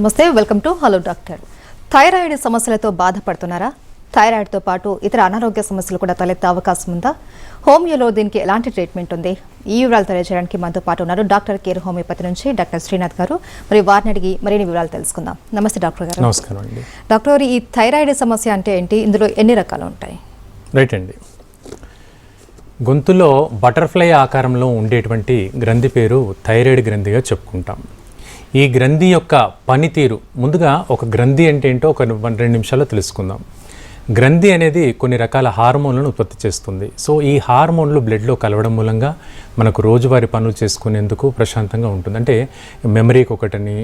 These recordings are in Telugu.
నమస్తే, welcome to hello doctor. Thyroid సమస్యలతో బాధపడుతున్నారా? థైరాయిడ్తో పాటు ఇతర అనారోగ్య సమస్యలు కూడా తలెత్తే అవకాశం ఉందా? హోమియోలో దీనికి ఎలాంటి ట్రీట్మెంట్ ఉంది? ఈ వివరాలు తెలియజేయడానికి మనతో పాటు ఉన్నారు డాక్టర్ కేర్ హోమియోపతి నుంచి డాక్టర్ శ్రీనాథ్ గారు. మరి వారిని అడిగి మరిన్ని వివరాలు తెలుసుకుందాం. నమస్తే డాక్టర్ గారు. నమస్కారం అండి. డాక్టర్ గారు, ఈ థైరాయిడ్ సమస్య అంటే ఏంటి? ఇందులో ఎన్ని రకాలు ఉంటాయి? రైట్ అండి. గొంతులో బటర్ఫ్లై ఆకారంలో ఉండేటువంటి గ్రంథి పేరు థైరాయిడ్ గ్రంథిగా చెప్పుకుంటాం. ఈ గ్రంథి యొక్క పనితీరు, ముందుగా ఒక గ్రంథి అంటే ఏంటో ఒక 2 నిమిషాల్లో తెలుసుకుందాం. గ్రంథి అనేది కొన్ని రకాల హార్మోన్లను ఉత్పత్తి చేస్తుంది. సో ఈ హార్మోన్లు బ్లడ్లో కలవడం మూలంగా మనకు రోజువారీ పనులు చేసుకునేందుకు ప్రశాంతంగా ఉంటుంది. అంటే మెమరీకి ఒకటని,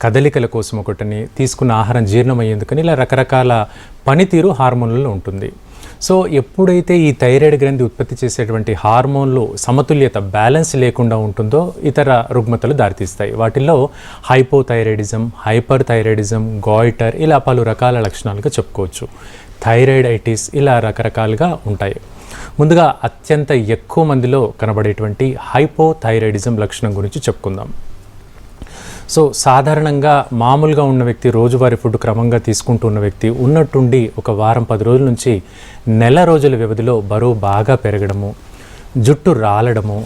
కదలికల కోసం ఒకటని, తీసుకున్న ఆహారం జీర్ణమయ్యేందుకని ఇలా రకరకాల పనితీరు హార్మోన్లలో ఉంటుంది. సో ఎప్పుడైతే ఈ థైరాయిడ్ గ్రంథి ఉత్పత్తి చేసేటువంటి హార్మోన్లు సమతుల్యత, బ్యాలెన్స్ లేకుండా ఉంటుందో ఇతర రుగ్మతలు దారితీస్తాయి. వాటిల్లో హైపోథైరాయిడిజం, హైపర్ థైరాయిడిజం, గాయిటర్ ఇలా పలు రకాల లక్షణాలుగా చెప్పుకోవచ్చు. థైరాయిడైటిస్ ఇలా రకరకాలుగా ఉంటాయి. ముందుగా అత్యంత ఎక్కువ మందిలో కనబడేటువంటి హైపోథైరాయిడిజం లక్షణం గురించి చెప్పుకుందాం. సో సాధారణంగా మామూలుగా ఉన్న వ్యక్తి, రోజువారీ ఫుడ్ క్రమంగా తీసుకుంటూ ఉన్న వ్యక్తి ఉన్నట్టుండి ఒక వారం 10 రోజుల నుంచి నెల రోజుల వ్యవధిలో బరువు బాగా పెరగడము, జుట్టు రాలడము,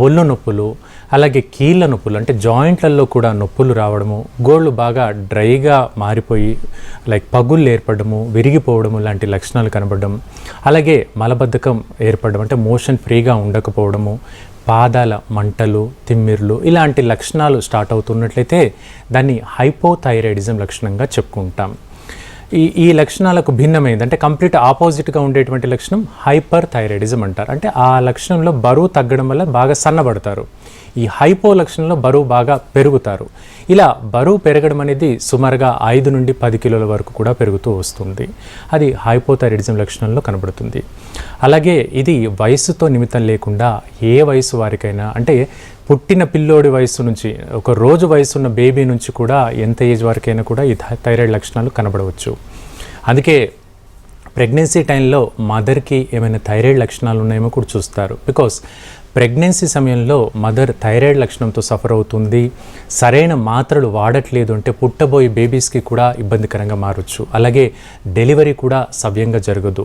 ఒళ్ళు నొప్పులు, అలాగే కీళ్ళ నొప్పులు అంటే జాయింట్లలో కూడా నొప్పులు రావడము, గోళ్ళు బాగా డ్రైగా మారిపోయి లైక్ పగుళ్ళు ఏర్పడము, విరిగిపోవడము లాంటి లక్షణాలు కనబడడం, అలాగే మలబద్ధకం ఏర్పడడం అంటే మోషన్ ఫ్రీగా ఉండకపోవడము, పాదాల మంటలు, తిమ్మిర్లు ఇలాంటి లక్షణాలు స్టార్ట్ అవుతున్నట్లయితే దాన్ని హైపోథైరాయిడిజం లక్షణంగా చెప్పుకుంటాం. ఈ లక్షణాలకు భిన్నమైంది అంటే కంప్లీట్ ఆపోజిట్గా ఉండేటువంటి లక్షణం హైపర్ థైరాయిడిజం అంటారు. అంటే ఆ లక్షణంలో బరువు తగ్గడం వల్ల బాగా సన్నబడతారు. ఈ హైపో లక్షణంలో బరువు బాగా పెరుగుతారు. ఇలా బరువు పెరగడం అనేది సుమారుగా 5 నుండి 10 కిలోల వరకు కూడా పెరుగుతూ వస్తుంది. అది హైపోథైరాయిడిజం లక్షణంలో కనబడుతుంది. అలాగే ఇది వయసుతో నిమిత్తం లేకుండా ఏ వయసు వారికైనా, అంటే పుట్టిన పిల్లోడి వయసు నుంచి, ఒక రోజు వయసు ఉన్న బేబీ నుంచి కూడా ఎంత ఏజ్ వరకైనా కూడా ఈ థైరాయిడ్ లక్షణాలు కనబడవచ్చు. అందుకే ప్రెగ్నెన్సీ టైంలో మదర్కి ఏమైనా థైరాయిడ్ లక్షణాలు ఉన్నాయేమో కూడా చూస్తారు. బికాస్ ప్రెగ్నెన్సీ సమయంలో మదర్ థైరాయిడ్ లక్షణంతో సఫర్ అవుతుంది, సరైన మాత్రలు వాడట్లేదు అంటే పుట్టబోయే బేబీస్కి కూడా ఇబ్బందికరంగా మారచ్చు. అలాగే డెలివరీ కూడా సవ్యంగా జరగదు,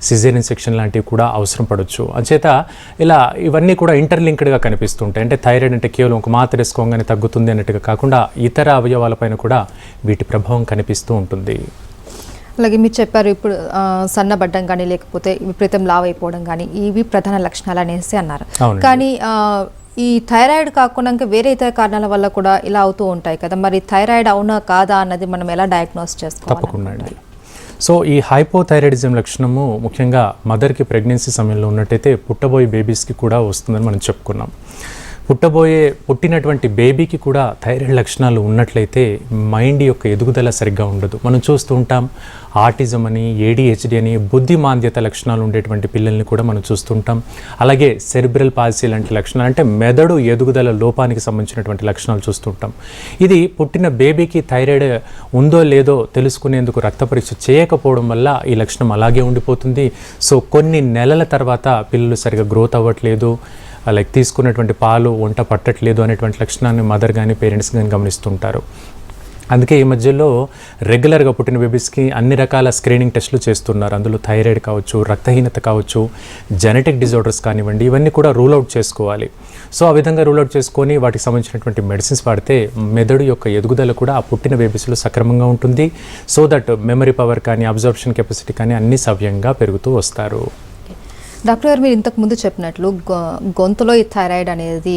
సిజేరియన్ సెక్షన్ లాంటివి కూడా అవసరం పడవచ్చు. అంచేత ఇలా ఇవన్నీ కూడా ఇంటర్లింక్డ్గా కనిపిస్తుంటాయి. అంటే థైరాయిడ్ అంటే కేవలం ఒక మాత్ర వేసుకోగానే తగ్గుతుంది అన్నట్టుగా కాకుండా ఇతర అవయవాలపైన కూడా వీటి ప్రభావం కనిపిస్తూ ఉంటుంది. అలాగే మీరు చెప్పారు, ఇప్పుడు సన్నబడ్డం కానీ లేకపోతే విపరీతం లావ్ అయిపోవడం కానీ ఇవి ప్రధాన లక్షణాలు అనేసి అన్నారు. కానీ ఈ థైరాయిడ్ కాకుండా ఇంకా వేరే ఇతర కారణాల వల్ల కూడా ఇలా అవుతూ ఉంటాయి కదా, మరి థైరాయిడ్ అవునా కాదా అన్నది మనం ఎలా డయాగ్నోస్ చేసుకోవాలి? తప్పకుండా అండి. సో ఈ హైపోథైరాయిడిజం లక్షణము ముఖ్యంగా మదర్కి ప్రెగ్నెన్సీ సమయంలో ఉన్నట్టయితే పుట్టబోయే బేబీస్కి కూడా వస్తుందని మనం చెప్పుకున్నాం. పుట్టినటువంటి బేబీకి కూడా థైరాయిడ్ లక్షణాలు ఉన్నట్లయితే మైండ్ యొక్క ఎదుగుదల సరిగ్గా ఉండదు. మనం చూస్తూ ఉంటాం ఆటిజం అని, ADHD అని, బుద్ధిమాంద్యత లక్షణాలు ఉండేటువంటి పిల్లల్ని కూడా మనం చూస్తుంటాం. అలాగే సెరిబ్రల్ పాల్సీ లాంటి లక్షణాలు అంటే మెదడు ఎదుగుదల లోపానికి సంబంధించినటువంటి లక్షణాలు చూస్తుంటాం. ఇది పుట్టిన బేబీకి థైరాయిడ్ ఉందో లేదో తెలుసుకునేందుకు రక్త పరీక్ష చేయకపోవడం వల్ల ఈ లక్షణం అలాగే ఉండిపోతుంది. సో కొన్ని నెలల తర్వాత పిల్లలు సరిగా గ్రోత్ అవ్వట్లేదు, లైక్ తీసుకున్నటువంటి పాలు వంట పట్టట్లేదు అనేటువంటి లక్షణాన్ని మదర్ కానీ పేరెంట్స్ కానీ గమనిస్తుంటారు. అందుకే ఈ మధ్యలో రెగ్యులర్గా పుట్టిన బేబీస్కి అన్ని రకాల స్క్రీనింగ్ టెస్టులు చేస్తున్నారు. అందులో థైరాయిడ్ కావచ్చు, రక్తహీనత కావచ్చు, జెనెటిక్ డిజార్డర్స్ కానివ్వండి, ఇవన్నీ కూడా రూల్ అవుట్ చేసుకోవాలి. సో ఆ విధంగా రూల్ అవుట్ చేసుకొని వాటికి సంబంధించినటువంటి మెడిసిన్స్ వాడితే మెదడు యొక్క ఎదుగుదల కూడా ఆ పుట్టిన బేబీస్లో సక్రమంగా ఉంటుంది. సో దట్ మెమరీ పవర్ కానీ, అబ్జర్ప్షన్ కెపాసిటీ కానీ అన్ని సవ్యంగా పెరుగుతూ వస్తారు. డాక్టర్ గారు, మీరు ఇంతకు ముందు చెప్పినట్లు గొంతులో ఈ థైరాయిడ్ అనేది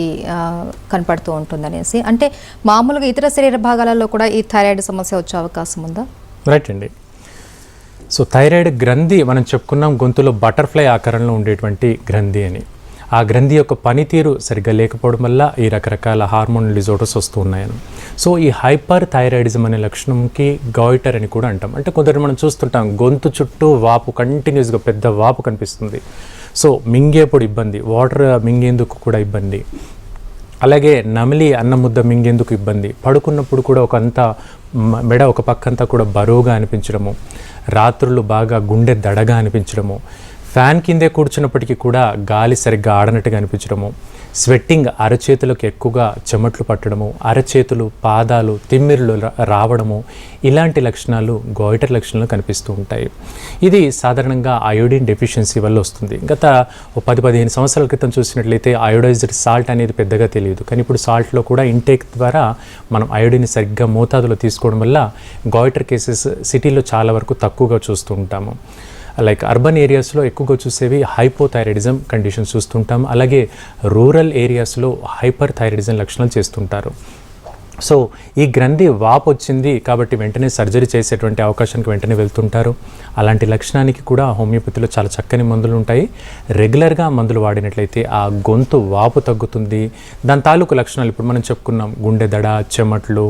కనపడుతూ ఉంటుంది అనేసి, అంటే మామూలుగా ఇతర శరీర భాగాలలో కూడా ఈ థైరాయిడ్ సమస్య వచ్చే అవకాశం ఉందా? రైట్ అండి. సో థైరాయిడ్ గ్రంథి మనం చెప్పుకున్నాం గొంతులో బటర్ఫ్లై ఆకారంలో ఉండేటువంటి గ్రంథి అని. ఆ గ్రంథి యొక్క పనితీరు సరిగ్గా లేకపోవడం వల్ల ఈ రకరకాల హార్మోనల్ డిజార్డర్స్ వస్తూ ఉన్నాయని. సో ఈ హైపర్ థైరాయిడిజం అనే లక్షణంకి గాయిటర్ అని కూడా అంటాం. అంటే కొందరు మనం చూస్తుంటాం గొంతు చుట్టూ వాపు, కంటిన్యూస్గా పెద్ద వాపు కనిపిస్తుంది. సో మింగేప్పుడు ఇబ్బంది, వాటర్ మింగేందుకు కూడా ఇబ్బంది, అలాగే నమిలి అన్నం ముద్ద మింగేందుకు ఇబ్బంది, పడుకున్నప్పుడు కూడా మెడ ఒక పక్కంతా కూడా బరువుగా అనిపించడము, రాత్రులు బాగా గుండె దడగా అనిపించడము, ఫ్యాన్ కిందే కూర్చున్నప్పటికీ కూడా గాలి సరిగ్గా ఆడనట్టుగా అనిపించడము, స్వెట్టింగ్ అరచేతులకు ఎక్కువగా చెమట్లు పట్టడము, అరచేతులు పాదాలు తిమ్మిర్లు రావడము, ఇలాంటి లక్షణాలు గోయిటర్ లక్షణాలు కనిపిస్తూ ఉంటాయి. ఇది సాధారణంగా అయోడిన్ డెఫిషియన్సీ వల్ల వస్తుంది. గత 10-15 సంవత్సరాల క్రితం చూసినట్లయితే అయోడైజ్డ్ సాల్ట్ అనేది పెద్దగా తెలియదు, కానీ ఇప్పుడు సాల్ట్లో కూడా ఇంటేక్ ద్వారా మనం అయోడిన్ సరిగ్గా మోతాదులో తీసుకోవడం వల్ల గోయిటర్ కేసెస్ సిటీలో చాలా వరకు తక్కువగా చూస్తూ ఉంటాము. లైక్ అర్బన్ ఏరియాస్లో ఎక్కువగా చూసేవి హైపోథైరాయిడిజం కండిషన్స్ చూస్తుంటాం. అలాగే రూరల్ ఏరియాస్లో హైపర్ థైరాయిడిజం లక్షణాలు చేస్తుంటారు. సో ఈ గ్రంథి వాపు వచ్చింది కాబట్టి వెంటనే సర్జరీ చేసేటువంటి అవకాశానికి వెంటనే వెళ్తుంటారు. అలాంటి లక్షణానికి కూడా హోమియోపతిలో చాలా చక్కని మందులు ఉంటాయి. రెగ్యులర్గా మందులు వాడినట్లయితే ఆ గొంతు వాపు తగ్గుతుంది. దాని తాలూకు లక్షణాలు ఇప్పుడు మనం చెప్పుకున్నాం, గుండె దడ, చెమట్లు,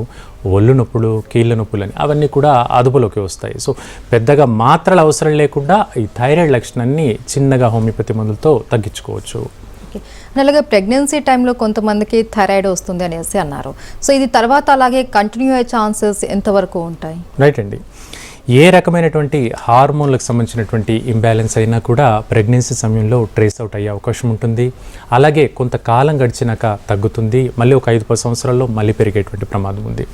ఒళ్ళు నొప్పులు, కీళ్ళ నొప్పులు అని అవన్నీ కూడా అదుపులోకి వస్తాయి. సో పెద్దగా మాత్రలు అవసరం లేకుండా ఈ థైరాయిడ్ లక్షణాన్ని చిన్నగా హోమియోపతి మందులతో తగ్గించుకోవచ్చు. అలాగే ప్రెగ్నెన్సీ టైంలో కొంతమందికి థైరాయిడ్ వస్తుంది అనేసి అన్నారు. సో ఇది తర్వాత అలాగే కంటిన్యూ అయ్యే ఛాన్సెస్ ఎంతవరకు ఉంటాయి? రైట్ అండి. ఏ రకమైనటువంటి హార్మోన్లకు సంబంధించినటువంటి ఇంబ్యాలెన్స్ అయినా కూడా ప్రెగ్నెన్సీ సమయంలో ట్రేస్ అవుట్ అయ్యే అవకాశం ఉంటుంది. అలాగే కొంతకాలం గడిచినాక తగ్గుతుంది, మళ్ళీ ఒక 5-10 సంవత్సరాల్లో మళ్ళీ పెరిగేటువంటి ప్రమాదం ఉంది.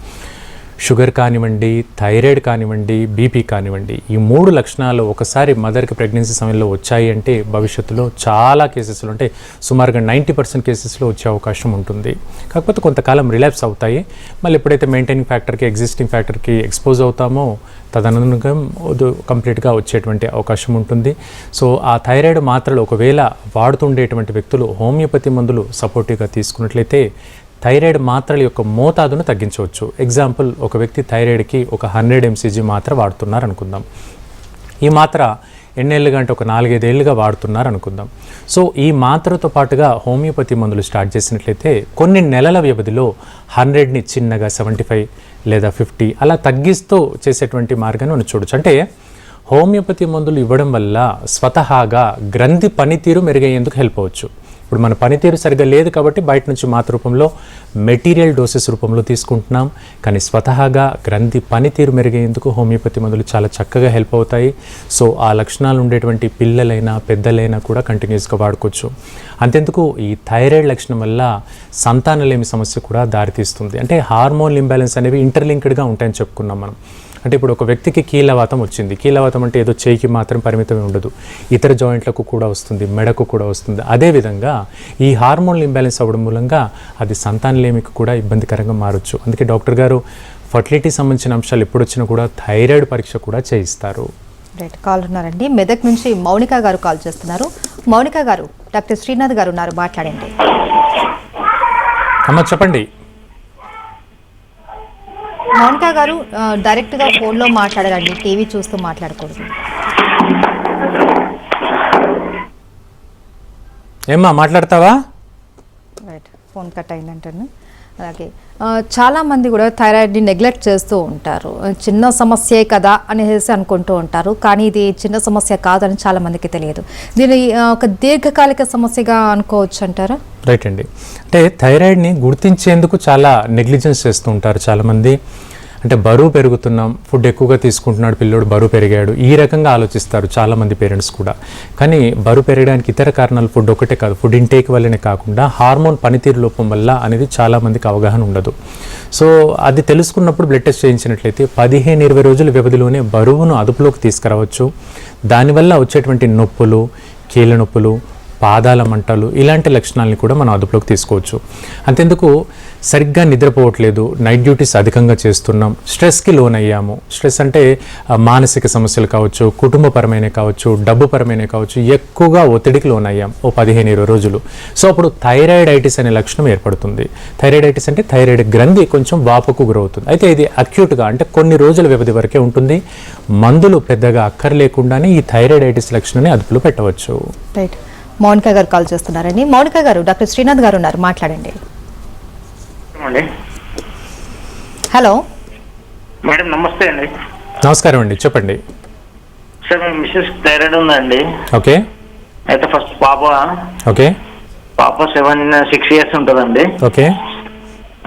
షుగర్ కానివ్వండి, థైరాయిడ్ కానివ్వండి, బీపీ కానివ్వండి, ఈ 3 లక్షణాలు ఒకసారి మదర్కి ప్రెగ్నెన్సీ సమయంలో వచ్చాయి అంటే భవిష్యత్తులో చాలా కేసెస్లో, అంటే సుమారుగా 90% కేసెస్లో వచ్చే అవకాశం ఉంటుంది. కాకపోతే కొంతకాలం రిలాప్స్ అవుతాయి. మళ్ళీ ఎప్పుడైతే మెయింటైనింగ్ ఫ్యాక్టర్కి, ఎగ్జిస్టింగ్ ఫ్యాక్టర్కి ఎక్స్పోజ్ అవుతామో తదనంతరం కంప్లీట్గా వచ్చేటువంటి అవకాశం ఉంటుంది. సో ఆ థైరాయిడ్ మాత్రలు ఒకవేళ వాడుతుండేటువంటి వ్యక్తులు హోమియోపతి మందులు సపోర్టివ్గా తీసుకున్నట్లయితే థైరాయిడ్ మాత్రల యొక్క మోతాదును తగ్గించవచ్చు. ఎగ్జాంపుల్, ఒక వ్యక్తి థైరాయిడ్కి ఒక 100 mcg మాత్ర వాడుతున్నారు అనుకుందాం. ఈ మాత్ర ఎన్నేళ్ళుగా అంటే ఒక 4-5 ఏళ్ళుగా వాడుతున్నారు అనుకుందాం. సో ఈ మాత్రతో పాటుగా హోమియోపతి మందులు స్టార్ట్ చేసినట్లయితే కొన్ని నెలల వ్యవధిలో 100ని చిన్నగా 75 లేదా 50 అలా తగ్గిస్తూ చేసేటువంటి మార్గాన్ని మనం చూడొచ్చు. అంటే హోమియోపతి మందులు ఇవ్వడం వల్ల స్వతహాగా గ్రంథి పనితీరు మెరుగయ్యేందుకు హెల్ప్ అవ్వచ్చు. ఇప్పుడు మన పనితీరు సరిగ్గా లేదు కాబట్టి బయట నుంచి మాత్ర రూపంలో మెటీరియల్ డోసెస్ రూపంలో తీసుకుంటున్నాం, కానీ స్వతహాగా గ్రంథి పనితీరు మెరుగయ్యేందుకు హోమియోపతి మందులు చాలా చక్కగా హెల్ప్ అవుతాయి. సో ఆ లక్షణాలు ఉండేటువంటి పిల్లలైనా పెద్దలైనా కూడా కంటిన్యూస్గా వాడుకోవచ్చు. అంతెందుకు ఈ థైరాయిడ్ లక్షణం వల్ల సంతానలేమి సమస్య కూడా దారితీస్తుంది. అంటే హార్మోన్ ఇంబ్యాలెన్స్ అనేవి ఇంటర్లింక్డ్గా ఉంటాయని చెప్పుకున్నాం మనం. అంటే ఇప్పుడు ఒక వ్యక్తికి కీలవాతం వచ్చింది. కీలవాతం అంటే ఏదో చేయికి మాత్రం పరిమితమే ఉండదు, ఇతర జాయింట్లకు కూడా వస్తుంది, మెడకు కూడా వస్తుంది. అదేవిధంగా ఈ హార్మోన్ ఇంబ్యాలెన్స్ అవ్వడం మూలంగా అది సంతానలేమికి కూడా ఇబ్బందికరంగా మారచ్చు. అందుకే డాక్టర్ గారు ఫర్టిలిటీ సంబంధించిన అంశాలు ఎప్పుడు వచ్చినా కూడా థైరాయిడ్ పరీక్ష కూడా చేయిస్తారు. రైట్, కాల్ ఉన్నారండి. మెదక్ నుంచి మౌనిక గారు కాల్ చేస్తున్నారు. మౌనిక గారు, డాక్టర్ శ్రీనాథ్ గారు ఉన్నారు, మాట్లాడండి. అమ్మ చెప్పండి. మౌనిక గారు, డైరెక్ట్గా ఫోన్లో మాట్లాడారండి, టీవీ చూస్తూ మాట్లాడకూడదు. ఏమ్మా మాట్లాడతావా? రైట్, ఫోన్ కట్ అయిందంటాను. అలాగే చాలామంది కూడా థైరాయిడ్ని నెగ్లెక్ట్ చేస్తూ ఉంటారు. చిన్న సమస్యే కదా అనేసి అనుకుంటూ ఉంటారు, కానీ ఇది చిన్న సమస్య కాదని చాలామందికి తెలియదు. దీన్ని ఒక దీర్ఘకాలిక సమస్యగా అనుకోవచ్చు అంటారా? రైట్ అండి. అంటే థైరాయిడ్ని గుర్తించేందుకు చాలా నెగ్లిజెన్స్ చేస్తూ ఉంటారు చాలామంది. అంటే బరువు పెరుగుతున్నాం, ఫుడ్ ఎక్కువగా తీసుకుంటున్నాడు పిల్లోడు, బరువు పెరిగాడు, ఈ రకంగా ఆలోచిస్తారు చాలామంది పేరెంట్స్ కూడా. కానీ బరువు పెరగడానికి ఇతర కారణాలు ఫుడ్ ఒకటే కాదు, ఫుడ్ ఇంటేక్ వల్లనే కాకుండా హార్మోన్ పనితీరు లోపం వల్ల అనేది చాలామందికి అవగాహన ఉండదు. సో అది తెలుసుకున్నప్పుడు బ్లడ్ టెస్ట్ చేయించినట్లయితే 15-20 రోజుల వ్యవధిలోనే బరువును అదుపులోకి తీసుకురావచ్చు. దానివల్ల వచ్చేటువంటి నొప్పులు, కీళ్ళ నొప్పులు, పాదాల మంటలు, ఇలాంటి లక్షణాలని కూడా మనం అదుపులోకి తీసుకోవచ్చు. అంతెందుకు సరిగ్గా నిద్రపోవట్లేదు, నైట్ డ్యూటీస్ అధికంగా చేస్తున్నాం, స్ట్రెస్కి లోన్ అయ్యాము. స్ట్రెస్ అంటే మానసిక సమస్యలు కావచ్చు, కుటుంబపరమైన కావచ్చు, డబ్బుపరమైన కావచ్చు, ఎక్కువగా ఒత్తిడికి లోన్ అయ్యాం ఓ 15-20 రోజులు. సో అప్పుడు థైరాయిడైటిస్ అనే లక్షణం ఏర్పడుతుంది. థైరాయిడైటిస్ అంటే థైరాయిడ్ గ్రంథి కొంచెం వాపుకు గురవుతుంది. అయితే ఇది అక్యూట్గా, అంటే కొన్ని రోజుల వ్యవధి వరకే ఉంటుంది. మందులు పెద్దగా అక్కర్లేకుండానే ఈ థైరాయిడైటిస్ లక్షణాన్ని అదుపులో పెట్టవచ్చు. రైట్, మౌనిక గారు కాల్ చేస్తున్నారండి. మౌనిక గారు, డాక్టర్ శ్రీనాథ్ గారు ఉన్నారు, మాట్లాడండి. హలో మేడం, నమస్తే అండి. నమస్కారం అండి, చెప్పండి. సార్, మిస్సెస్ థైరాయిడ్ ఉందండి. ఓకే. అయితే ఫస్ట్ పాప ఓకే. 6 years ఉంటుందండి. ఓకే.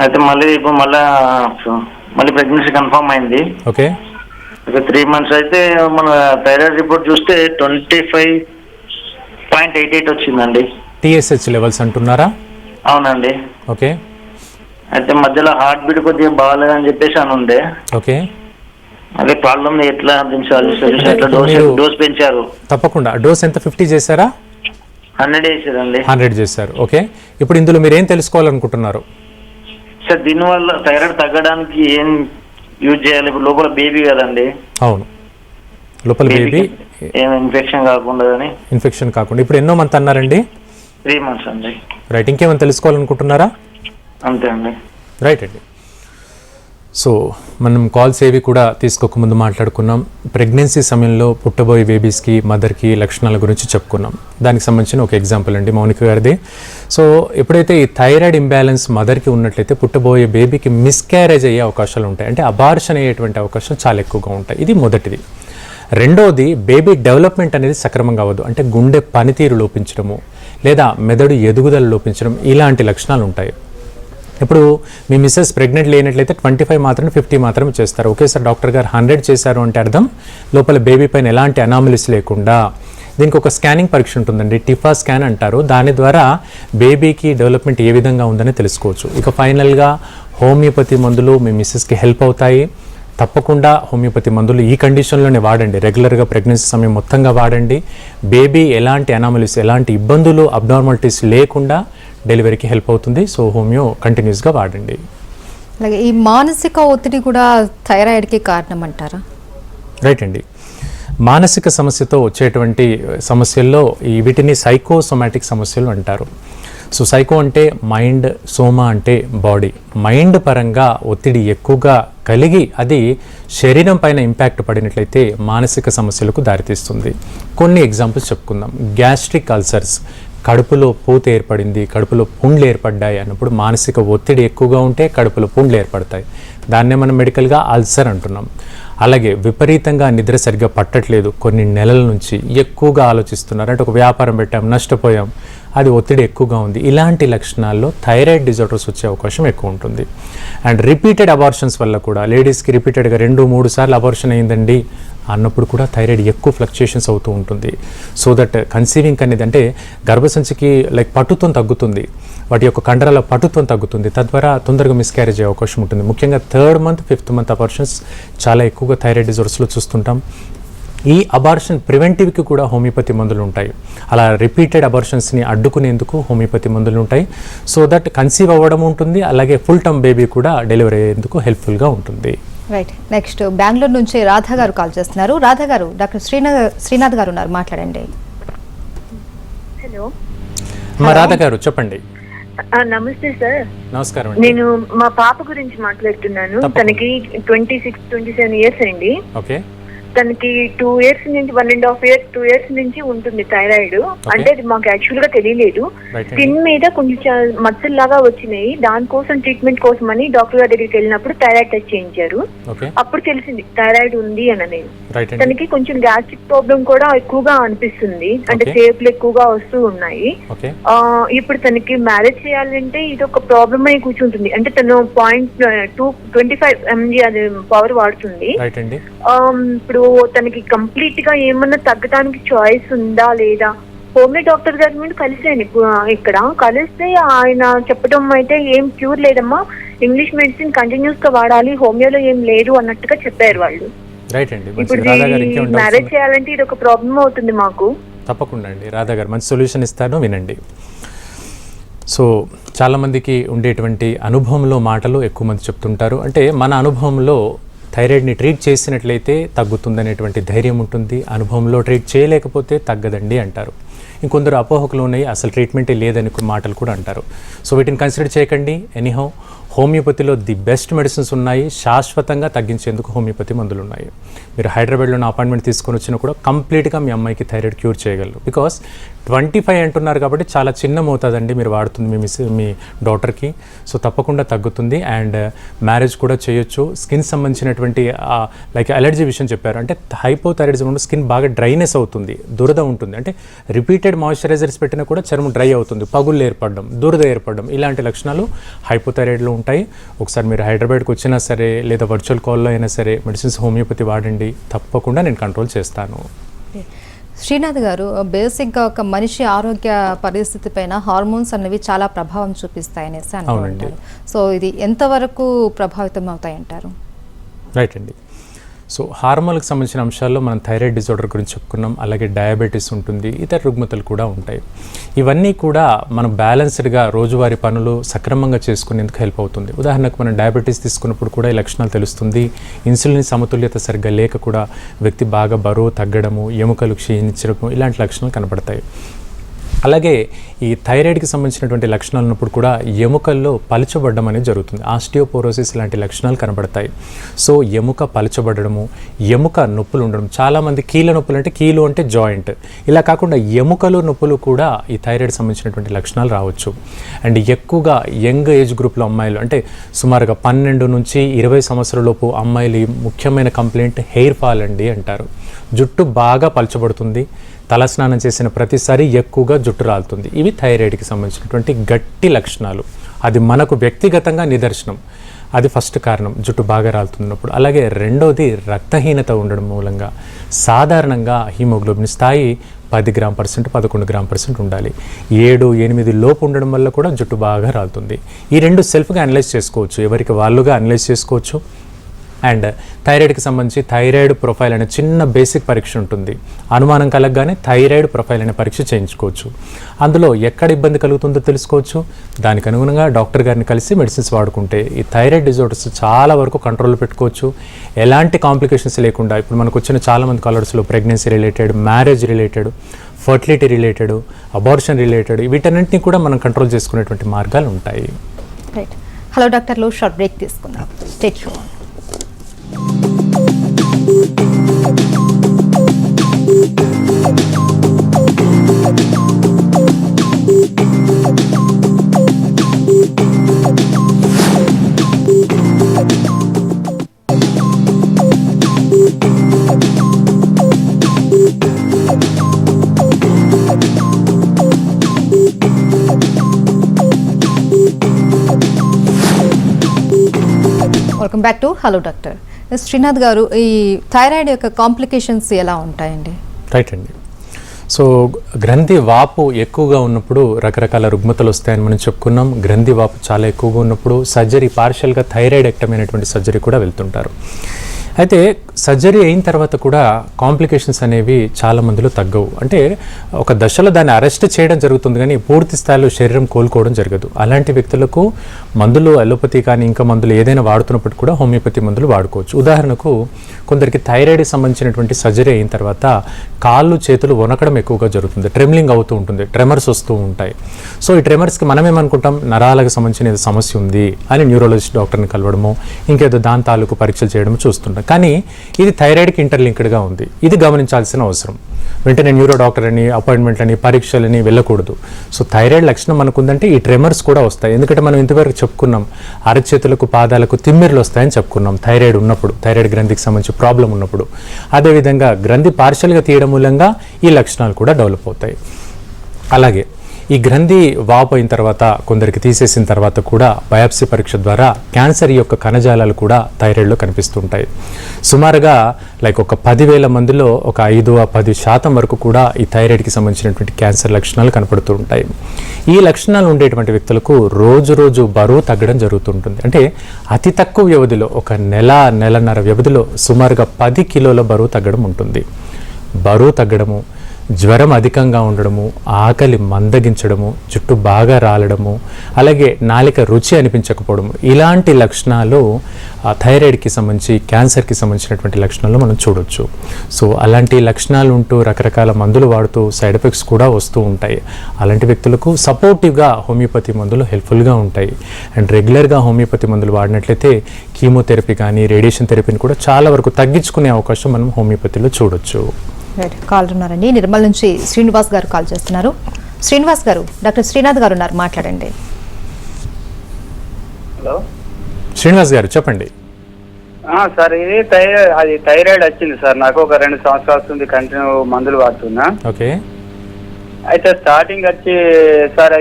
అయితే ఇప్పుడు మళ్ళీ ప్రెగ్నెన్సీ కన్ఫర్మ్ అయింది. ఓకే. 3 months అయితే మన థైరాయిడ్ రిపోర్ట్ చూస్తే 25 0.88 వచ్చిందండి. టీఎస్హెచ్ లెవెల్స్ అంటున్నారా? అవునండి. ఓకే. అయితే మధ్యలో హార్ట్ బీట్ కొద్దిగా బాగాలేదని చెప్పేసి అని ఉండే. ఓకే. అదే ప్రాబ్లమ్ ఎట్లా దీని సొల్యూషన్ ఎట్లా? డోస్ పెంచారు. తప్పకుండా. డోస్ ఎంత 50 చేశారా? 100 వేసారండి. 100 చేశారు. ఓకే. ఇప్పుడు ఇందులో మీరు ఏం తెలుసుకోవాలనుకుంటున్నారు? సార్ దీనివల్ల థైరాయిడ్ తగ్గడానికి ఏం యూజ్ చేయాలి? ఇప్పుడు లోపల బేబీ కదండి. అవును, లోపల బేబీ ఏం ఇన్ఫెక్షన్ కాకుండా. ఇన్ఫెక్షన్ కాకుండా. ఇప్పుడు ఎన్నో మంత్ అన్నారండి? 3 months అండి. రైట్. ఇంకేమైనా తెలుసుకోవాలనుకుంటున్నారా? అంతే అండి. రైట్ అండి. సో మనం కాల్స్ ఏవి కూడా తీసుకోకముందు మాట్లాడుకున్నాం. ప్రెగ్నెన్సీ సమయంలో పుట్టబోయే బేబీస్కి మదర్కి లక్షణాల గురించి చెప్పుకున్నాం. దానికి సంబంధించిన ఒక ఎగ్జాంపుల్ అండి మౌనిక గారిది. సో ఎప్పుడైతే ఈ థైరాయిడ్ ఇంబ్యాలెన్స్ మదర్కి ఉన్నట్లయితే పుట్టబోయే బేబీకి మిస్క్యారేజ్ అయ్యే అవకాశాలు ఉంటాయి. అంటే అబార్షన్ అయ్యేటువంటి అవకాశం చాలా ఎక్కువగా ఉంటాయి. ఇది మొదటిది. రెండోది, బేబీ డెవలప్మెంట్ అనేది సక్రమంగా అవ్వదు. అంటే గుండె పనితీరు లోపించడము లేదా మెదడు ఎదుగుదల లోపించడం ఇలాంటి లక్షణాలు ఉంటాయి. ఇప్పుడు మీ మిస్సెస్ ప్రెగ్నెంట్ లేనట్లయితే 25 మాత్రమే 50 మాత్రమే చేస్తారు. ఒకేసారి డాక్టర్ గారు 100 చేశారు అంటే అర్థం లోపల బేబీ పైన ఎలాంటి అనామలీస్ లేకుండా. దీనికి ఒక స్కానింగ్ పరీక్ష ఉంటుందండి, టిఫా స్కాన్ అంటారు. దాని ద్వారా బేబీకి డెవలప్మెంట్ ఏ విధంగా ఉందని తెలుసుకోవచ్చు. ఇక ఫైనల్గా హోమియోపతి మందులు మీ మిస్సెస్కి హెల్ప్ అవుతాయి. తప్పకుండా హోమియోపతి మందులు ఈ కండిషన్లోనే వాడండి. రెగ్యులర్గా ప్రెగ్నెన్సీ సమయం మొత్తంగా వాడండి. బేబీ ఎలాంటి అనామలీస్ ఎలాంటి ఇబ్బందులు అబ్నార్మాలిటీస్ లేకుండా డెలివరీకి హెల్ప్ అవుతుంది. సో హోమియో కంటిన్యూస్గా వాడండి. అలాగే ఈ మానసిక ఒత్తిడి కూడా థైరాయిడ్కి కారణం అంటారా? రైట్ అండి. మానసిక సమస్యతో వచ్చేటువంటి సమస్యల్లో వీటిని సైకోసోమాటిక్ సమస్యలు అంటారు. సో సైకో అంటే మైండ్, సోమా అంటే బాడీ. మైండ్ పరంగా ఒత్తిడి ఎక్కువగా కలిగి అది శరీరం పైన ఇంపాక్ట్ పడినట్లయితే మానసిక సమస్యలకు దారితీస్తుంది. కొన్ని ఎగ్జాంపుల్స్ చెప్పుకుందాం. గ్యాస్ట్రిక్ అల్సర్స్, కడుపులో పూత ఏర్పడింది, కడుపులో పుండ్లు ఏర్పడ్డాయి అన్నప్పుడు మానసిక ఒత్తిడి ఎక్కువగా ఉంటే కడుపులో పుండ్లు ఏర్పడతాయి. దాన్నే మనం మెడికల్గా అల్సర్ అంటున్నాం. అలాగే విపరీతంగా నిద్ర సరిగ్గా పట్టట్లేదు, కొన్ని నెలల నుంచి ఎక్కువగా ఆలోచిస్తున్నారు, అంటే ఒక వ్యాపారం పెట్టాం నష్టపోయాం, అది ఒత్తిడి ఎక్కువగా ఉంది. ఇలాంటి లక్షణాల్లో థైరాయిడ్ డిజార్డర్స్ వచ్చే అవకాశం ఎక్కువ ఉంటుంది. అండ్ రిపీటెడ్ అబార్షన్స్ వల్ల కూడా లేడీస్కి రిపీటెడ్గా 2-3 సార్లు అబార్షన్ అయిందండి అన్నప్పుడు కూడా థైరాయిడ్ ఎక్కువ ఫ్లక్చుయేషన్స్ అవుతూ ఉంటుంది. సో దట్ కన్సీవింగ్ అనేది అంటే గర్భసంచికి పటుత్వం తగ్గుతుంది, వాటి యొక్క కండరాల పటుత్వం తగ్గుతుంది, తద్వారా తొందరగా మిస్క్యారేజ్ అయ్యే అవకాశం ఉంటుంది. ముఖ్యంగా 3rd month 5th month abortions చాలా ఎక్కువగా థైరాయిడ్ డిజార్డర్స్లో చూస్తుంటాం. ఈ అబార్షన్ ప్రివెంటివ్కి కూడా హోమియోపతి మందులు ఉంటాయి. అలా రిపీటెడ్ అబార్షన్స్ని అడ్డుకునేందుకు హోమియోపతి మందులు ఉంటాయి. సో దట్ కన్సీవ్ అవ్వడం ఉంటుంది, అలాగే ఫుల్ టర్మ్ బేబీ కూడా డెలివరీ అయ్యేందుకు హెల్ప్ఫుల్గా ఉంటుంది. రైట్. నెక్స్ట్ బెంగళూరు నుంచి రాధా గారు కాల్ చేస్తున్నారు. రాధా గారు, డాక్టర్ శ్రీనాథ్ గారు ఉన్నారు, మాట్లాడండి. హలో రాధా గారు చెప్పండి. నమస్తే సార్. నమస్కారం. నేను మా పాప గురించి మాట్లాడుతున్నాను. తనకి 26-27 ఇయర్స్ అండి. ఓకే. తనకి 2 years నుంచి 1.5 years 2 years నుంచి ఉంటుంది థైరాయిడ్. అంటే అది మాకు యాక్చువల్ గా తెలియలేదు. స్కిన్ మీద కొంచెం మచ్చల్లాగా వచ్చినాయి. దానికోసం ట్రీట్మెంట్ కోసం అని డాక్టర్ గారి దగ్గరికి వెళ్ళినప్పుడు థైరాయిడ్ టెస్ట్ చేయించారు. అప్పుడు తెలిసింది థైరాయిడ్ ఉంది అని. తనకి కొంచెం గ్యాస్ట్రిక్ ప్రాబ్లం కూడా ఎక్కువగా అనిపిస్తుంది, అంటే సేపులు ఎక్కువగా వస్తూ ఉన్నాయి. ఇప్పుడు తనకి మ్యారేజ్ చేయాలంటే ఇది ఒక ప్రాబ్లమ్ అయి కూర్చుంటుంది. అంటే తను 0.25 mg అది పవర్ వాడుతుంది. ఇప్పుడు తనకి కంప్లీట్ గా ఏమన్నా తగ్గడానికి చాయిస్ ఉందా లేదా? హోమియో డాక్టర్ గారి మీద కలిసాను ఇక్కడ. కలిస్తే ఆయన చెప్పడం అయితే ఏం క్యూర్ లేదమ్మా, ఇంగ్లీష్ మెడిసిన్ కంటిన్యూస్ గా వాడాలి, హోమియోలో ఏం లేదు అన్నట్టుగా చెప్పారు వాళ్ళు. ఇప్పుడు మ్యారేజ్ చేయాలంటే ఇది ఒక ప్రాబ్లం అవుతుంది మాకు. తప్పకుండా అండి, రాధా గారు మంచి సొల్యూషన్ ఇస్తాను, వినండి. సో చాలామందికి ఉండేటువంటి అనుభవంలో మాటలు ఎక్కువ మంది చెప్తుంటారు. అంటే మన అనుభవంలో థైరాయిడ్ని ట్రీట్ చేసినట్లయితే తగ్గుతుందనేటువంటి ధైర్యం ఉంటుంది, అనుభవంలో ట్రీట్ చేయలేకపోతే తగ్గదండి అంటారు. ఇంకొందరు అపోహకులు ఉన్నాయి, అసలు ట్రీట్మెంటే లేదని మాటలు కూడా అంటారు. సో వీటిని కన్సిడర్ చేయకండి. ఎనీహౌ హోమియోపతిలో ది బెస్ట్ మెడిసిన్స్ ఉన్నాయి, శాశ్వతంగా తగ్గించేందుకు హోమియోపతి మందులు ఉన్నాయి. మీరు హైదరాబాద్లో అపాయింట్మెంట్ తీసుకొని వచ్చినా కూడా కంప్లీట్గా మీ అమ్మాయికి థైరాయిడ్ క్యూర్ చేయగలరు. బికాస్ 25 అంటున్నారు కాబట్టి చాలా చిన్న మోతాదండి మీరు వాడుతుంది మీ డాటర్కి. సో తప్పకుండా తగ్గుతుంది అండ్ మ్యారేజ్ కూడా చేయొచ్చు. స్కిన్ సంబంధించినటువంటి అలర్జీ విషయం చెప్పారు, అంటే హైపోథైరాయిడిజం ఉంటే స్కిన్ బాగా డ్రైనెస్ అవుతుంది, దురద ఉంటుంది. అంటే రిపీటెడ్ మాయిశ్చరైజర్స్ పెట్టినా కూడా చర్మం డ్రై అవుతుంది, పగుళ్ళు ఏర్పడడం, దురద ఏర్పడడం, ఇలాంటి లక్షణాలు హైపోథైరాయిడ్లో ఉంటాయి. ఒకసారి మీరు హైదరాబాద్కి వచ్చినా సరే లేదా వర్చువల్ కాల్లో అయినా సరే మెడిసిన్స్ హోమియోపతి వాడండి, తప్పకుండా నేను కంట్రోల్ చేస్తాను. శ్రీనాథ్ గారు, బేసిక్గా ఒక మనిషి ఆరోగ్య పరిస్థితి పైన హార్మోన్స్ అనేవి చాలా ప్రభావం చూపిస్తాయనేసి అనుకుంటారు. సో ఇది ఎంతవరకు ప్రభావితం అవుతాయంటారు? రైట్ అండి. సో హార్మోన్లకు సంబంధించిన అంశాల్లో మనం థైరాయిడ్ డిజార్డర్ గురించి చెప్పుకున్నాం, అలాగే డయాబెటీస్ ఉంటుంది, ఇతర రుగ్మతలు కూడా ఉంటాయి. ఇవన్నీ కూడా మనం బ్యాలెన్స్డ్గా రోజువారీ పనులు సక్రమంగా చేసుకునేందుకు హెల్ప్ అవుతుంది. ఉదాహరణకు మనం డయాబెటీస్ తీసుకున్నప్పుడు కూడా ఈ లక్షణాలు తెలుస్తుంది. ఇన్సులిన్ సమతుల్యత సరిగ్గా లేక కూడా వ్యక్తి బాగా బరువు తగ్గడము, ఎముకలు క్షీణించడము, ఇలాంటి లక్షణాలు కనపడతాయి. అలాగే ఈ థైరాయిడ్కి సంబంధించినటువంటి లక్షణాలు ఉన్నప్పుడు కూడా ఎముకల్లో పలచబడడం అనేది జరుగుతుంది. ఆస్టియోపోరోసిస్ లాంటి లక్షణాలు కనబడతాయి. సో ఎముక పలచబడము, ఎముక నొప్పులు ఉండడం, చాలామంది కీళ్ళ నొప్పులు అంటే కీలు అంటే జాయింట్, ఇలా కాకుండా ఎముకలు నొప్పులు కూడా ఈ థైరాయిడ్ సంబంధించినటువంటి లక్షణాలు రావచ్చు. అండ్ ఎక్కువగా యంగ్ ఏజ్ గ్రూప్లో అమ్మాయిలు అంటే సుమారుగా 12 నుంచి 20 సంవత్సరాలలోపు అమ్మాయిలు ముఖ్యమైన కంప్లైంట్ హెయిర్ ఫాల్ అండి అంటారు. జుట్టు బాగా పలచబడుతుంది, తలస్నానం చేసిన ప్రతిసారి ఎక్కువగా జుట్టు రాలుతుంది. ఇవి థైరాయిడ్కి సంబంధించినటువంటి గట్టి లక్షణాలు. అది మనకు వ్యక్తిగతంగా నిదర్శనం. అది ఫస్ట్ కారణం, జుట్టు బాగా రాలుతున్నప్పుడు. అలాగే రెండోది రక్తహీనత ఉండడం మూలంగా సాధారణంగా హీమోగ్లోబిన్ స్థాయి 10 g/% 11 g/% ఉండాలి. 7-8 లోపు ఉండడం వల్ల కూడా జుట్టు బాగా రాలుతుంది. ఈ రెండు సెల్ఫ్గా అనలైజ్ చేసుకోవచ్చు, ఎవరికి వాళ్ళుగా అనలైజ్ చేసుకోవచ్చు. అండ్ థైరాయిడ్కి సంబంధించి థైరాయిడ్ ప్రొఫైల్ అనే చిన్న బేసిక్ పరీక్ష ఉంటుంది. అనుమానం కలగగానే థైరాయిడ్ ప్రొఫైల్ అనే పరీక్ష చేయించుకోవచ్చు. అందులో ఎక్కడ ఇబ్బంది కలుగుతుందో తెలుసుకోవచ్చు. దానికి అనుగుణంగా డాక్టర్ గారిని కలిసి మెడిసిన్స్ వాడుకుంటే ఈ థైరాయిడ్ డిజార్డర్స్ చాలా వరకు కంట్రోల్లో పెట్టుకోవచ్చు. ఎలాంటి కాంప్లికేషన్స్ లేకుండా, ఇప్పుడు మనకు వచ్చిన చాలామంది కాలర్స్లో pregnancy related, marriage related, fertility related, abortion related, వీటన్నింటినీ కూడా మనం కంట్రోల్ చేసుకునేటువంటి మార్గాలు ఉంటాయి. రైట్. హలో డాక్టర్లు, షార్ట్ బ్రేక్ తీసుకుందాం. Stay tune. Welcome back to hello doctor. Srinath garu, ఈ థైరాయిడ్ యొక్క కాంప్లికేషన్స్ ఎలా ఉంటాయండి? రైట్ అండి. సో గ్రంథి వాపు ఎక్కువగా ఉన్నప్పుడు రకరకాల రుగ్మతలు వస్తాయని మనం చెప్పుకున్నాం. గ్రంథి వాపు చాలా ఎక్కువగా ఉన్నప్పుడు సర్జరీ, పార్షియల్గా థైరాయిడెక్టమీ అనేటువంటి సర్జరీ కూడా వెళ్తుంటారు. అయితే సర్జరీ అయిన తర్వాత కూడా కాంప్లికేషన్స్ అనేవి చాలా మందిలో తగ్గవు. అంటే ఒక దశలో దాన్ని అరెస్ట్ చేయడం జరుగుతుంది, కానీ పూర్తి స్థాయిలో శరీరం కోలుకోవడం జరగదు. అలాంటి వ్యక్తులకు మందులు, అలోపతి కానీ ఇంకా మందులు ఏదైనా వాడుతున్నప్పుడు కూడా హోమియోపతి మందులు వాడుకోవచ్చు. ఉదాహరణకు కొందరికి థైరాయిడ్కి సంబంధించినటువంటి సర్జరీ అయిన తర్వాత కాళ్ళు చేతులు వణకడం ఎక్కువగా జరుగుతుంది, ట్రెమ్లింగ్ అవుతూ ఉంటుంది, ట్రెమర్స్ వస్తూ ఉంటాయి. సో ఈ ట్రెమర్స్కి మనం ఏమనుకుంటాం, నరాలకు సంబంధించిన ఏదో సమస్య ఉంది అని న్యూరాలజిస్ట్ డాక్టర్ని కలవడము, ఇంకేదో దాని తాలూకు పరీక్షలు చేయడం చూస్తుంటాం. కానీ ఇది థైరాయిడ్కి ఇంటర్లింక్డ్గా ఉంది. ఇది గమనించాల్సిన అవసరం. వెంటనే న్యూరో డాక్టర్ అని, అపాయింట్మెంట్లని, పరీక్షలని వెళ్ళకూడదు. సో థైరాయిడ్ లక్షణం మనకుందంటే ఈ ట్రెమర్స్ కూడా వస్తాయి. ఎందుకంటే మనం ఇంతవరకు చెప్పుకున్నాం, అరచేతులకు, పాదాలకు తిమ్మిర్లు వస్తాయని చెప్పుకున్నాం థైరాయిడ్ ఉన్నప్పుడు, థైరాయిడ్ గ్రంథికి సంబంధించి ప్రాబ్లం ఉన్నప్పుడు. అదేవిధంగా గ్రంథి పార్షియల్గా తీయడం మూలంగా ఈ లక్షణాలు కూడా డెవలప్ అవుతాయి. అలాగే ఈ గ్రంథి వాపు అయిన తర్వాత, కొందరికి తీసేసిన తర్వాత కూడా బయాప్సీ పరీక్ష ద్వారా క్యాన్సర్ యొక్క కణజాలాలు కూడా థైరాయిడ్లో కనిపిస్తుంటాయి. సుమారుగా ఒక 10,000 మందిలో ఒక 5-10% వరకు కూడా ఈ థైరాయిడ్కి సంబంధించినటువంటి క్యాన్సర్ లక్షణాలు కనపడుతూ ఉంటాయి. ఈ లక్షణాలు ఉండేటువంటి వ్యక్తులకు రోజు బరువు తగ్గడం జరుగుతుంటుంది. అంటే అతి తక్కువ వ్యవధిలో, ఒక నెలన్నర వ్యవధిలో సుమారుగా 10 కిలోల బరువు తగ్గడం ఉంటుంది. బరువు తగ్గడము, జ్వరం అధికంగా ఉండడము, ఆకలి మందగించడము, జుట్టు బాగా రాలడము, అలాగే నాలిక రుచి అనిపించకపోవడము, ఇలాంటి లక్షణాలు థైరాయిడ్కి సంబంధించి, క్యాన్సర్కి సంబంధించినటువంటి లక్షణాలు మనం చూడొచ్చు. సో అలాంటి లక్షణాలు ఉంటూ రకరకాల మందులు వాడుతూ సైడ్ ఎఫెక్ట్స్ కూడా వస్తూ ఉంటాయి. అలాంటి వ్యక్తులకు సపోర్టివ్గా హోమియోపతి మందులు హెల్ప్ఫుల్గా ఉంటాయి. అండ్ రెగ్యులర్గా హోమియోపతి మందులు వాడినట్లయితే కీమోథెరపీ కానీ, రేడియేషన్ థెరపీని కూడా చాలా వరకు తగ్గించుకునే అవకాశం మనం హోమియోపతిలో చూడొచ్చు. రైట్. కాల్ ఉన్నారండి, నిర్మల్ నుంచి శ్రీనివాస్ గారు కాల్ చేస్తున్నారు. శ్రీనివాస్ గారు, డాక్టర్ శ్రీనాథ్ గారు ఉన్నారు, మాట్లాడండి. హలో శ్రీనివాస్ గారు చెప్పండి. సార్, ఇది థైరాయిడ్ వచ్చింది సార్. నాకు ఒక 2 సంవత్సరాల నుంచి కంటిన్యూ మందులు వాడుతున్నా. ఓకే. అయితే స్టార్టింగ్ వచ్చి సార్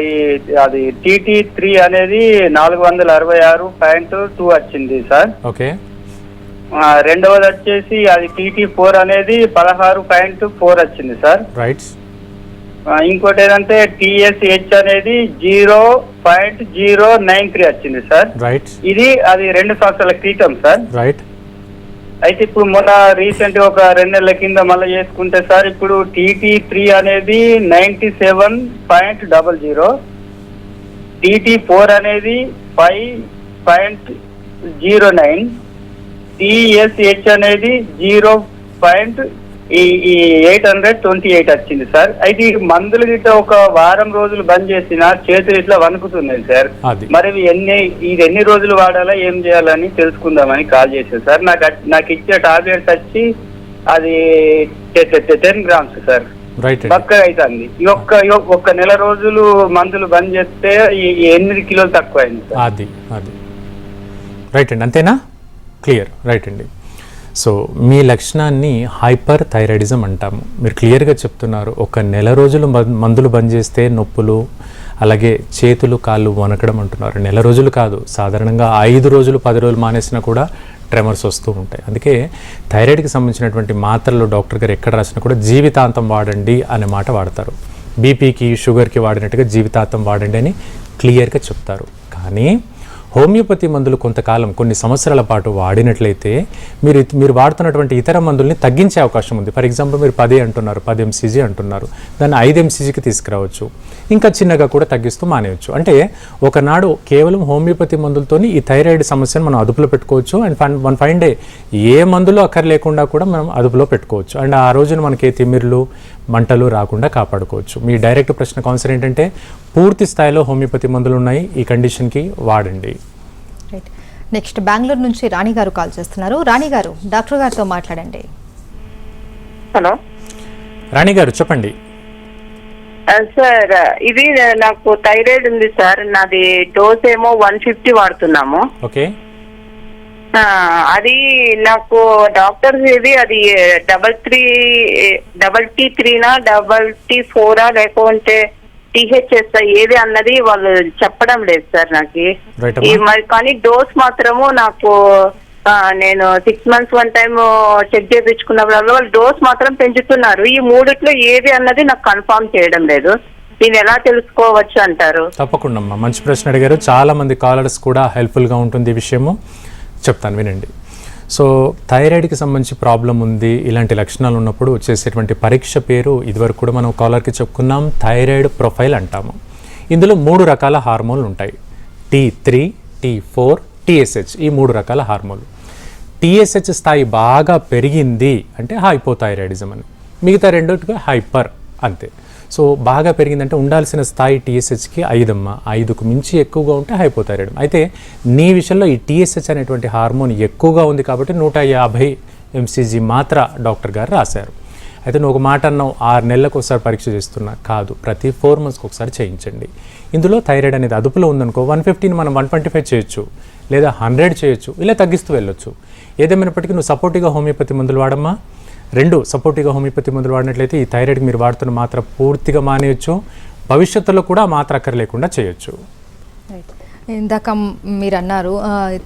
అది TT3 అనేది 466.2 వచ్చింది సార్. ఓకే. రెండవది వచ్చేసి అది TT4 అనేది 16.4 వచ్చింది సార్. రైట్. ఇంకోటి ఏదంటే TSH అనేది 0.093 వచ్చింది సార్. రైట్. అది 2 సంవత్సరాల క్రితం సార్. రైట్. అయితే ఇప్పుడు మొన్న రీసెంట్ గా ఒక 2 నెలల కింద మళ్ళీ చేసుకుంటే సార్ ఇప్పుడు TT3 అనేది 97.00, TT4 అనేది 5.09, TSH అనేది 0.828 వచ్చింది సార్. అయితే ఈ మందులు గిట్ట ఒక వారం రోజులు బంద్ చేసిన చేతులు ఇట్లా వణుకుతున్నాయి సార్. మరి ఇది ఎన్ని రోజులు వాడాలా, ఏం చేయాలని తెలుసుకుందామని కాల్ చేశాను సార్. నాకు ఇచ్చే టాబ్లెట్స్ వచ్చి అది 10 గ్రామ్స్ సార్. పక్కగా అవుతుంది. ఒక్క నెల రోజులు మందులు బంద్ చేస్తే 8 కిలోలు తక్కువ అయింది సార్. అది రైట్ అండి, అంతేనా? క్లియర్. రైట్ అండి. సో మీ లక్షణాన్ని హైపర్ థైరాయిడిజం అంటాము. మీరు క్లియర్గా చెప్తున్నారు. ఒక నెల రోజులు మందులు బంద్ చేస్తే నొప్పులు, అలాగే చేతులు కాళ్ళు వణకడం అంటున్నారు. నెల రోజులు కాదు, సాధారణంగా 5 రోజులు 10 రోజులు మానేసినా కూడా ట్రెమర్స్ వస్తూ ఉంటాయి. అందుకే థైరాయిడ్కి సంబంధించినటువంటి మాత్రలు డాక్టర్ గారు ఎక్కడ రాసినా కూడా జీవితాంతం వాడండి అనే మాట వాడతారు. బీపీకి షుగర్కి వాడినట్టుగా జీవితాంతం వాడండి అని క్లియర్గా చెప్తారు. కానీ హోమియోపతి మందులు కొంతకాలం కొన్ని సంవత్సరాల పాటు వాడినట్లయితే మీరు వాడుతున్నటువంటి ఇతర మందుల్ని తగ్గించే అవకాశం ఉంది. ఫర్ ఎగ్జాంపుల్ మీరు 10 అంటున్నారు, 10 mcg అంటున్నారు, దాన్ని 5 mcgకి తీసుకురావచ్చు. ఇంకా చిన్నగా కూడా తగ్గిస్తూ మానేయచ్చు. అంటే ఒకనాడు కేవలం హోమియోపతి మందులతోని ఈ థైరాయిడ్ సమస్యను మనం అదుపులో పెట్టుకోవచ్చు. అండ్ వన్ ఫైన్ డే ఏ మందులు అక్కర్ లేకుండా కూడా మనం అదుపులో పెట్టుకోవచ్చు. అండ్ ఆ రోజున మనకి తిమ్మిర్లు మంటలు రాకుండా కాపాడుకోవచ్చు. మీ డైరెక్ట్ ప్రశ్న ఆన్సర్ ఏంటంటే పూర్తి స్థాయిలో హోమియోపతి మందులు ఉన్నాయి, ఈ కండిషన్కి వాడండి. రైట్. నెక్స్ట్ బెంగళూరు నుంచి రాణి గారు కాల్ చేస్తున్నారు. రాణి గారు, డాక్టర్ గారితో మాట్లాడండి. హలో రాణి గారు చెప్పండి. సార్, ఇది నాకు థైరాయిడ్ ఉంది సార్. నాది డోస్ ఏమో 150 వాడుతున్నాము. ఓకే. అది నాకు డాక్టర్స్ ఏది అది T3నా T4 లేకుంటే THS ఏది అన్నది వాళ్ళు చెప్పడం లేదు సార్ నాకు. మరి కానీ డోస్ మాత్రము నాకు నేను 6 months వన్ టైం చెక్ చేయించుకున్నప్పుడు వాళ్ళు డోస్ మాత్రం పెంచుతున్నారు. ఈ మూడిట్లో ఏది అన్నది నాకు కన్ఫర్మ్ చేయడం లేదు. దీన్ని ఎలా తెలుసుకోవచ్చు అంటారు? తప్పకుండా అమ్మా, మంచి ప్రశ్న అడిగారు. చాలా మంది కాలర్స్ కూడా హెల్ప్ఫుల్గా ఉంటుంది ఈ విషయము. చెప్తాను వినండి. సో థైరాయిడ్కి సంబంధించి ప్రాబ్లం ఉంది, ఇలాంటి లక్షణాలు ఉన్నప్పుడు చేసేటువంటి పరీక్ష పేరు ఇదివరకు కూడా మనం కాలర్కి చెప్పుకున్నాం, థైరాయిడ్ ప్రొఫైల్ అంటాము. ఇందులో 3 రకాల హార్మోన్లు ఉంటాయి. T3, T4, TSH, ఈ 3 రకాల హార్మోన్లు. TSH స్థాయి బాగా పెరిగింది అంటే హైపోథైరాయిడిజం అని, మిగతా రెండుగా హైపర్ అంతే. సో బాగా పెరిగిందంటే ఉండాల్సిన స్థాయి TSHకి 5 అమ్మ, 5కు మించి ఎక్కువగా ఉంటే హైపోథైరాయిడ్. అయితే నీ విషయంలో ఈ TSH అనేటువంటి హార్మోన్ ఎక్కువగా ఉంది కాబట్టి 150 mcg మాత్ర డాక్టర్ గారు రాశారు. అయితే నువ్వు ఒక మాట అన్నావు, 6 నెలలకు ఒకసారి పరీక్ష చేస్తున్నా. కాదు, ప్రతి 4 monthsకి ఒకసారి చేయించండి. ఇందులో థైరాయిడ్ అనేది అదుపులో ఉందనుకో 150ని మనం 125 చేయొచ్చు, లేదా 100 చేయొచ్చు, ఇలా తగ్గిస్తూ వెళ్ళొచ్చు. ఏదేమైనప్పటికీ నువ్వు సపోర్టివ్గా హోమియోపతి మందులు వాడమ్మా. 2 సపోర్టివ్గా హోమియోపతి మందులు వాడినట్లయితే ఈ థైరాయిడ్కి మీరు వాడుతున్న మాత్ర పూర్తిగా మానేయచ్చు, భవిష్యత్తులో కూడా మాత్ర అక్కర లేకుండా చేయొచ్చు. ఇందాక మీరు అన్నారు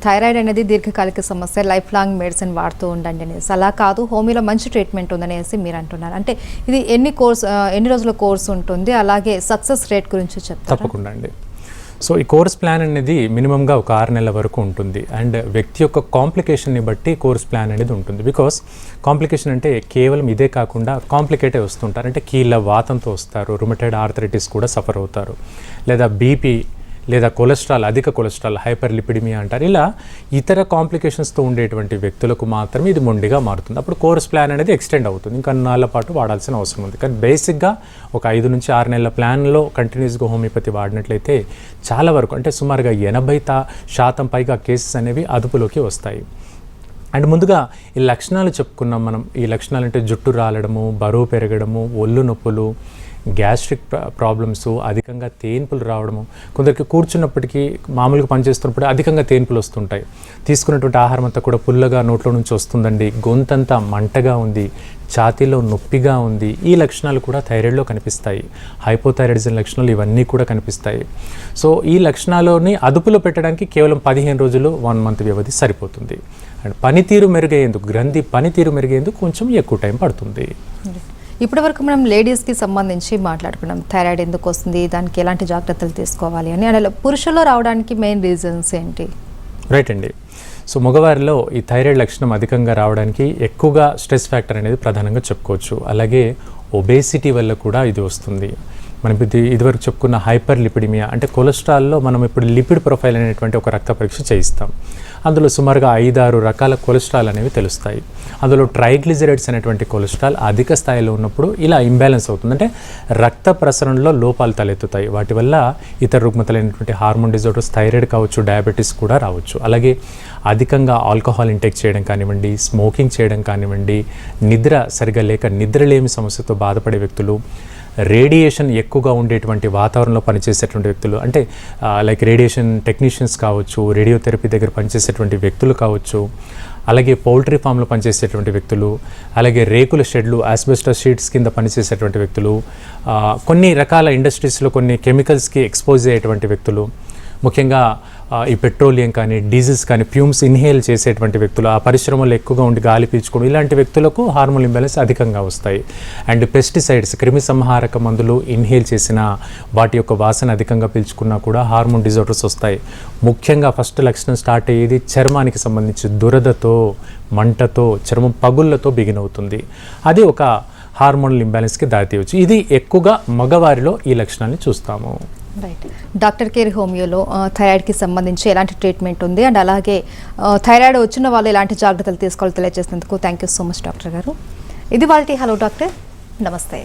థైరాయిడ్ అనేది దీర్ఘకాలిక సమస్య, లైఫ్ లాంగ్ మెడిసిన్ వాడుతూ ఉండండి అనేసి. అలా కాదు, హోమియోలో మంచి ట్రీట్మెంట్ ఉందనేసి మీరు అంటున్నారు. అంటే ఇది ఎన్ని రోజుల కోర్స్ ఉంటుంది, అలాగే సక్సెస్ రేట్ గురించి చెప్తారా? తప్పకుండా అండి. సో ఈ కోర్స్ ప్లాన్ అనేది మినిమంగా ఒక 6 నెలల వరకు ఉంటుంది. అండ్ వ్యక్తి యొక్క కాంప్లికేషన్ని బట్టి కోర్స్ ప్లాన్ అనేది ఉంటుంది. బికాస్ కాంప్లికేషన్ అంటే కేవలం ఇదే కాకుండా కాంప్లికేటే వస్తుంటారు. అంటే కీళ్ళ వాతంతో వస్తారు, రుమటైడ్ ఆర్థరైటిస్ కూడా సఫర్ అవుతారు, లేదా బీపీ లేదా కొలెస్ట్రాల్, అధిక కొలెస్ట్రాల్, హైపర్ లిపిడిమియా అంటారు. ఇలా ఇతర కాంప్లికేషన్స్తో ఉండేటువంటి వ్యక్తులకు మాత్రమే ఇది మొండిగా మారుతుంది. అప్పుడు కోర్స్ ప్లాన్ అనేది ఎక్స్టెండ్ అవుతుంది, ఇంకా 4 నెలల పాటు వాడాల్సిన అవసరం ఉంది. కానీ బేసిక్గా ఒక 5 నుంచి 6 నెలల ప్లాన్లో కంటిన్యూస్గా హోమియోపతి వాడినట్లయితే చాలా వరకు, అంటే సుమారుగా 80% పైగా కేసెస్ అనేవి అదుపులోకి వస్తాయి. అండ్ ముందుగా ఈ లక్షణాలు చెప్పుకున్నాం మనం. ఈ లక్షణాలు అంటే జుట్టు రాలడము, బరువు పెరగడము, ఒళ్ళు నొప్పులు, గ్యాస్ట్రిక్ ప్రాబ్లమ్స్, అధికంగా తేన్పులు రావడము, కొందరికి కూర్చున్నప్పటికీ మామూలుగా పనిచేస్తున్నప్పుడు అధికంగా తేన్పులు వస్తుంటాయి, తీసుకున్నటువంటి ఆహారం అంతా కూడా పుల్లగా నోట్లో నుంచి వస్తుందండి, గొంతంతా మంటగా ఉంది, ఛాతీలో నొప్పిగా ఉంది, ఈ లక్షణాలు కూడా థైరాయిడ్లో కనిపిస్తాయి. హైపోథైరాయిడిజం లక్షణాలు ఇవన్నీ కూడా కనిపిస్తాయి. సో ఈ లక్షణాలని అదుపులో పెట్టడానికి కేవలం 15 రోజులు 1 month వ్యవధి సరిపోతుంది. అండ్ పనితీరు మెరుగయ్యేందుకు, గ్రంథి పనితీరు మెరుగయ్యేందుకు కొంచెం ఎక్కువ టైం పడుతుంది. ఇప్పటివరకు మనం లేడీస్కి సంబంధించి మాట్లాడుకున్నాం, థైరాయిడ్ ఎందుకు వస్తుంది, దానికి ఎలాంటి జాగ్రత్తలు తీసుకోవాలి అని. అలా పురుషుల్లో రావడానికి మెయిన్ రీజన్స్ ఏంటి? రైట్ అండి. సో మగవారిలో ఈ థైరాయిడ్ లక్షణం అధికంగా రావడానికి ఎక్కువగా స్ట్రెస్ ఫ్యాక్టర్ అనేది ప్రధానంగా చెప్పుకోవచ్చు. అలాగే ఒబేసిటీ వల్ల కూడా ఇది వస్తుంది. మనం ఇదివరకు చెప్పుకున్న హైపర్ లిపిడిమియా అంటే కొలెస్ట్రాల్లో మనం ఇప్పుడు లిపిడ్ ప్రొఫైల్ అనేటువంటి ఒక రక్త పరీక్ష చేయిస్తాం. అందులో సుమారుగా 5-6 రకాల కొలెస్ట్రాల్ అనేవి తెలుస్తాయి. అందులో ట్రైగ్లిజరైడ్స్ అనేటువంటి కొలెస్ట్రాల్ అధిక స్థాయిలో ఉన్నప్పుడు ఇలా ఇంబ్యాలెన్స్ అవుతుంది, అంటే రక్త ప్రసరణలో లోపాలు తలెత్తుతాయి. వాటి వల్ల ఇతర రుగ్మతలైనటువంటి హార్మోన్ డిజార్డర్స్, థైరాయిడ్ కావచ్చు, డయాబెటీస్ కూడా రావచ్చు. అలాగే అధికంగా ఆల్కహాల్ ఇంటేక్ చేయడం కానివ్వండి, స్మోకింగ్ చేయడం కానివ్వండి, నిద్ర సరిగా లేక నిద్రలేమి సమస్యతో బాధపడే వ్యక్తులు, రేడియేషన్ ఎక్కువగా ఉండేటువంటి వాతావరణంలో పనిచేసేటువంటి వ్యక్తులు, అంటే లైక్ రేడియేషన్ టెక్నీషియన్స్ కావచ్చు, రేడియోథెరపీ దగ్గర పనిచేసేటువంటి వ్యక్తులు కావచ్చు, అలాగే పౌల్ట్రీ ఫామ్లో పనిచేసేటువంటి వ్యక్తులు, అలాగే రేకుల షెడ్లు, ఆస్బెస్టాస్ షీట్స్ కింద పనిచేసేటువంటి వ్యక్తులు, కొన్ని రకాల ఇండస్ట్రీస్లో కొన్ని కెమికల్స్కి ఎక్స్పోజ్ అయ్యేటువంటి వ్యక్తులు, ముఖ్యంగా ఈ పెట్రోలియం కానీ డీజిల్స్ కానీ ఫ్యూమ్స్ ఇన్హేల్ చేసేటువంటి వ్యక్తులు, ఆ పరిశ్రమలో ఎక్కువగా ఉండి గాలి పీల్చుకోవడం, ఇలాంటి వ్యక్తులకు హార్మోన్ ఇంబ్యాలెన్స్ అధికంగా వస్తాయి. అండ్ పెస్టిసైడ్స్, క్రిమి సంహారక మందులు ఇన్హేల్ చేసిన వాటి యొక్క వాసన అధికంగా పీల్చుకున్నా కూడా హార్మోన్ డిజార్డర్స్ వస్తాయి. ముఖ్యంగా ఫస్ట్ లక్షణం స్టార్ట్ అయ్యేది చర్మానికి సంబంధించి దురదతో, మంటతో, చర్మం పగుళ్ళతో బిగిన్ అవుతుంది. అది ఒక హార్మోనల్ ఇంబ్యాలెన్స్కి దారితీయవచ్చు. ఇది ఎక్కువగా మగవారిలో ఈ లక్షణాన్ని చూస్తాము. రైట్. డాక్టర్ కేర్ హోమియోలో థైరాయిడ్కి సంబంధించి ఎలాంటి ట్రీట్మెంట్ ఉంది అండ్ అలాగే థైరాయిడ్ వచ్చిన వాళ్ళు ఎలాంటి జాగ్రత్తలు తీసుకోవాలో తెలియజేసినందుకు thank you so much doctor garu. ఇది వాళ్ళ హలో డాక్టర్. నమస్తే.